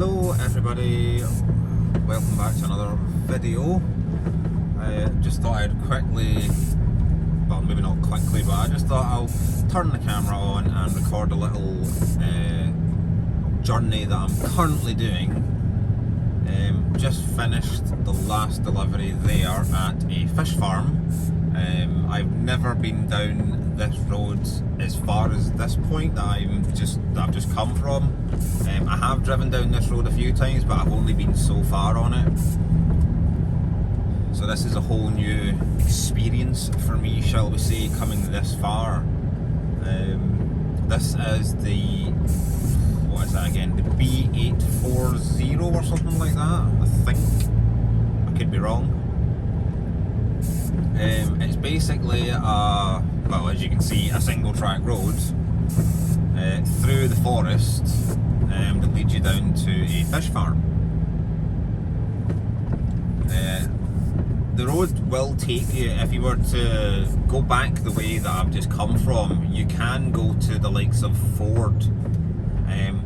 Hello everybody, welcome back to another video. I just thought I'd quickly, well maybe not quickly, but I just thought I'll turn the camera on and record a little journey that I'm currently doing. Just finished the last delivery there at a fish farm. I've never been down this road as far as this point that I've just come from. I have driven down this road a few times, but I've only been so far on it. So this is a whole new experience for me, shall we say, coming this far. This is the, what is that again, the B840 or something like that, I think. I could be wrong. It's basically well, as you can see, a single track road through the forest that leads you down to a fish farm. The road will take you, if you were to go back the way that I've just come from, you can go to the likes of Ford,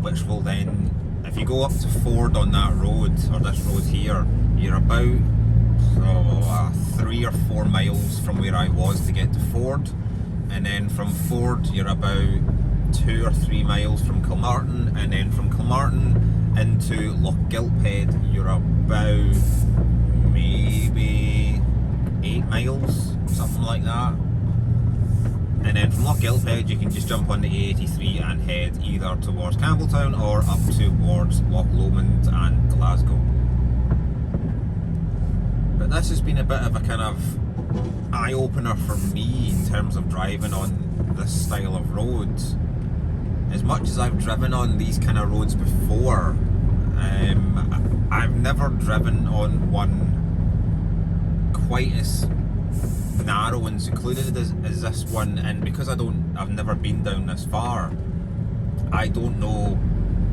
which will then, if you go up to Ford on that road, or this road here, you're about 3 or 4 miles from where I was to get to Ford, and then from Ford you're about 2 or 3 miles from Kilmartin, and then from Kilmartin into Lochgilphead you're about maybe 8 miles, something like that. And then from Lochgilphead you can just jump on the A83 and head either towards Campbelltown or up towards Loch Lomond and Glasgow. But this has been a bit of a kind of eye-opener for me in terms of driving on this style of road. As much as I've driven on these kind of roads before, I've never driven on one quite as narrow and secluded as this one, and because I've never been down this far, I don't know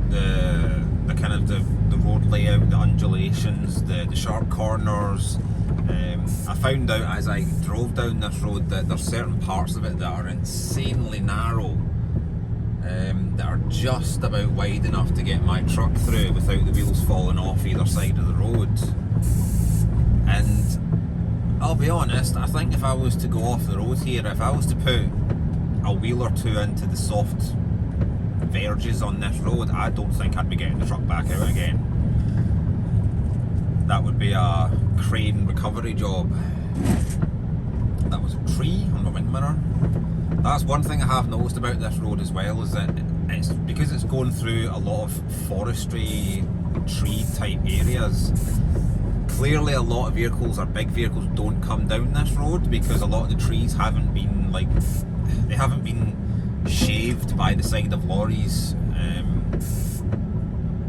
the kind of the road layout, the undulations, the sharp corners. I found out as I drove down this road that there's certain parts of it that are insanely narrow, that are just about wide enough to get my truck through without the wheels falling off either side of the road. And I'll be honest, I think if I was to go off the road here, if I was to put a wheel or two into the soft verges on this road, I don't think I'd be getting the truck back out again. That would be a crane recovery job. That was a tree on the wind mirror. That's one thing I have noticed about this road as well, is that it's because it's going through a lot of forestry, tree type areas. Clearly a lot of vehicles, or big vehicles, don't come down this road because a lot of the trees haven't been shaved by the side of lorries.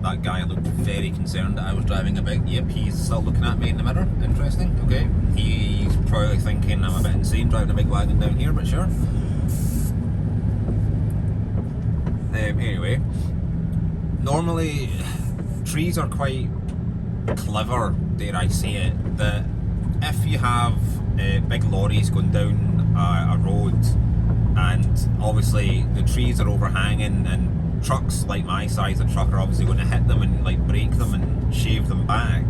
That guy looked very concerned that I was driving a bit. Yep, he's still looking at me in the mirror. Interesting. Okay, he's probably thinking I'm a bit insane driving a big wagon down here, but sure. Anyway, normally trees are quite clever, dare I say it, that if you have big lorries going down a road, and obviously the trees are overhanging, and trucks like my size of truck are obviously going to hit them and like break them and shave them back.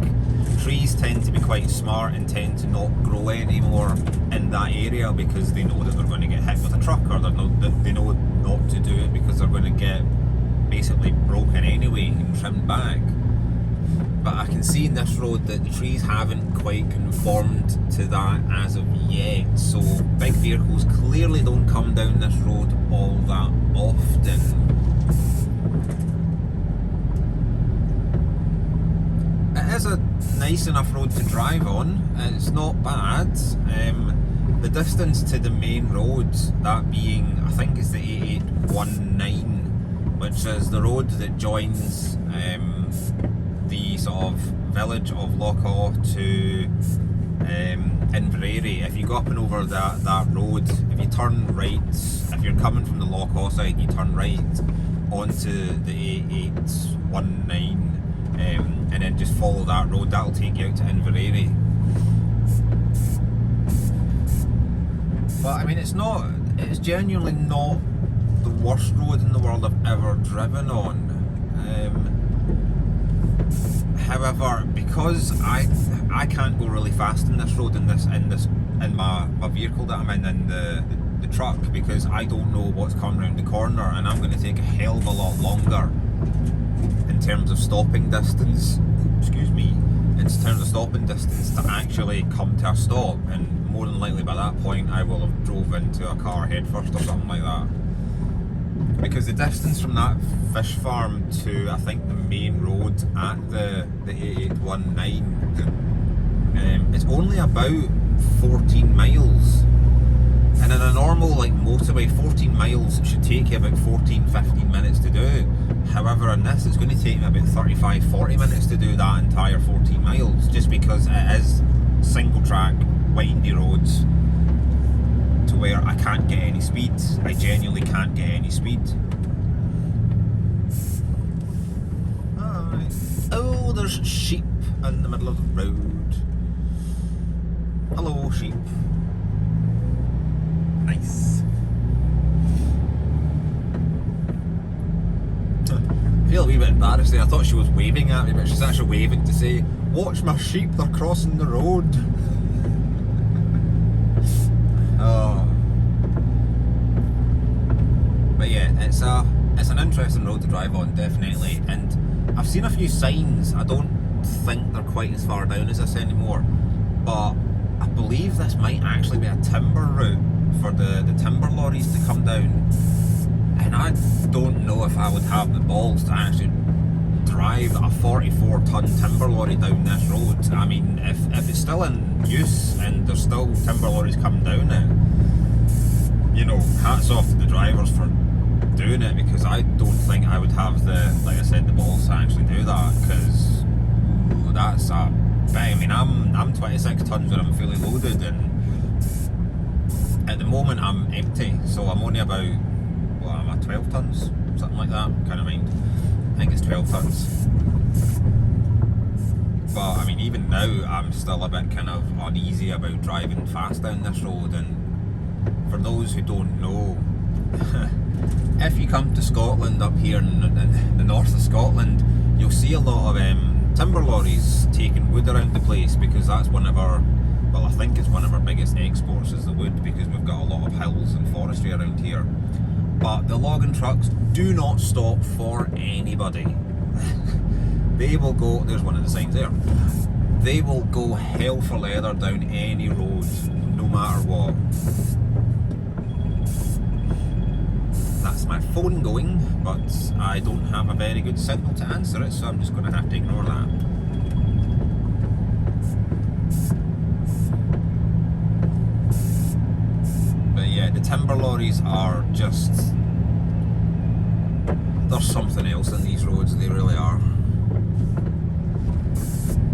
Trees tend to be quite smart and tend to not grow anymore in that area because they know that they're going to get hit with a truck, or they know not to do it because they're going to get basically broken anyway and trimmed back. But I can see in this road that the trees haven't quite conformed to that as of yet, so big vehicles clearly don't come down this road all that often. It is a nice enough road to drive on, it's not bad. The distance to the main road, that being, I think it's the 8819, which is the road that joins the sort of village of Lochaw to Inverary. If you go up and over that road, if you turn right, if you're coming from the Lochaw side, you turn right onto the 8819, and then just follow that road, that'll take you out to Inverary. But I mean, it's genuinely not the worst road in the world I've ever driven on. However, because I can't go really fast in this road in my vehicle that I'm in the truck, because I don't know what's coming around the corner, and I'm going to take a hell of a lot longer in terms of stopping distance. Excuse me. In terms of stopping distance to actually come to a stop, and more than likely by that point I will have drove into a car head first or something like that. Because the distance from that fish farm to, I think, the main road at the 8819, it's only about 14 miles. And in a normal like motorway, 14 miles should take you about 14-15 minutes to do. However, in this, it's going to take me about 35-40 minutes to do that entire 14 miles, just because it is single track, windy roads, to where I can't get any speed. I genuinely can't get any speed. Alright. Oh, there's sheep in the middle of the road. Hello, sheep. Nice. I feel a wee bit embarrassed there. I thought she was waving at me, but she's actually waving to say, "Watch my sheep, they're crossing the road." Oh. But yeah, it's an interesting road to drive on, definitely. And I've seen a few signs. I don't think they're quite as far down as this anymore, but I believe this might actually be a timber route for the timber lorries to come down. And I don't know if I would have the balls to actually drive a 44-ton timber lorry down this road. I mean, if it's still in use and there's still timber lorries coming down it, you know, hats off to the drivers for doing it, because I don't think I would have like I said, the balls to actually do that, because that's a big. I mean, I'm 26 tons when I'm fully loaded, and at the moment I'm empty, so I'm only about, what am I, 12 tons? Something like that, kind of mind. I think it's 12 tons. But I mean, even now I'm still a bit kind of uneasy about driving fast down this road. And for those who don't know, if you come to Scotland, up here in the north of Scotland, you'll see a lot of timber lorries taking wood around the place, because that's one of our, well, I think it's one of our biggest exports is the wood, because we've got a lot of hills and forestry around here. But the logging trucks do not stop for anybody. They will go, there's one of the signs there, they will go hell for leather down any road, no matter what. That's my phone going, but I don't have a very good signal to answer it, so I'm just going to have to ignore that. But yeah, the timber lorries are just, there's something else in these roads, they really are.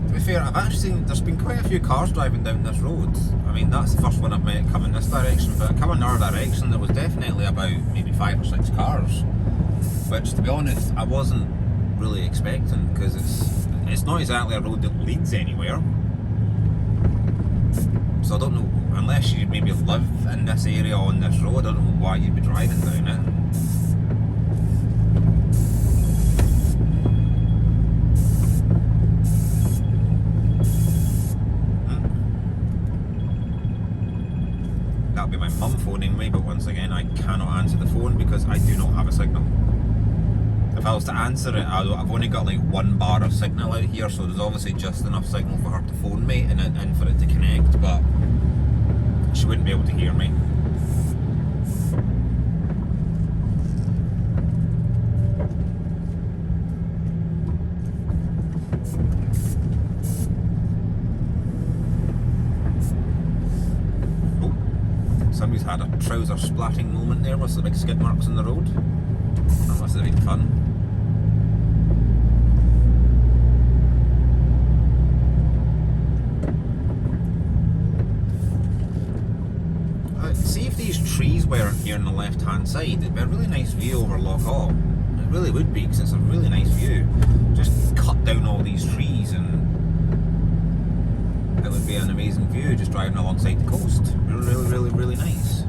To be fair, I've actually seen, there's been quite a few cars driving down this road. I mean, that's the first one I've met coming this direction, but coming our direction there was definitely about maybe 5 or 6 cars, which, to be honest, I wasn't really expecting, because it's not exactly a road that leads anywhere. So I don't know, unless you maybe live in this area on this road, I don't know why you'd be driving down it. That'll be my mum phoning me, but once again I cannot answer the phone because I do not have a signal. If I was to answer it, I've only got like 1 bar of signal out here, so there's obviously just enough signal for her to phone me and for it to connect, but she wouldn't be able to hear me. Somebody's had a trouser splatting moment there with the big skid marks on the road. That must have been fun. See if these trees weren't here on the left hand side, it'd be a really nice view over Loch Awe. It really would be, because it's a really nice view. Just cut down all these trees and it would be an amazing view just driving alongside the coast. Really nice.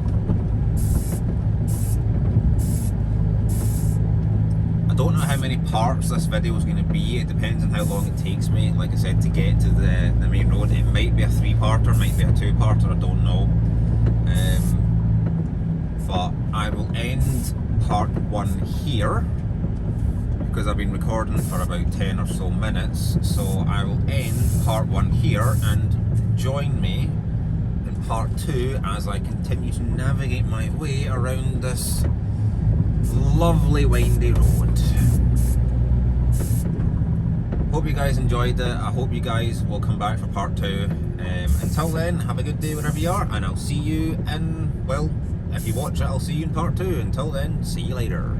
I don't know how many many parts this video is going to be. It depends on how long it takes me, like I said, to get to the main road. It might be a 3-parter, might be a 2-parter, I don't know. But I will end part 1 here, because I've been recording for about 10 or so minutes. So I will end part 1 here, and join me in part 2 as I continue to navigate my way around this lovely windy road. Hope you guys enjoyed it. I hope you guys will come back for part 2. Until then, have a good day wherever you are, and I'll see you in, well, if you watch it, I'll see you in part 2. Until then, see you later.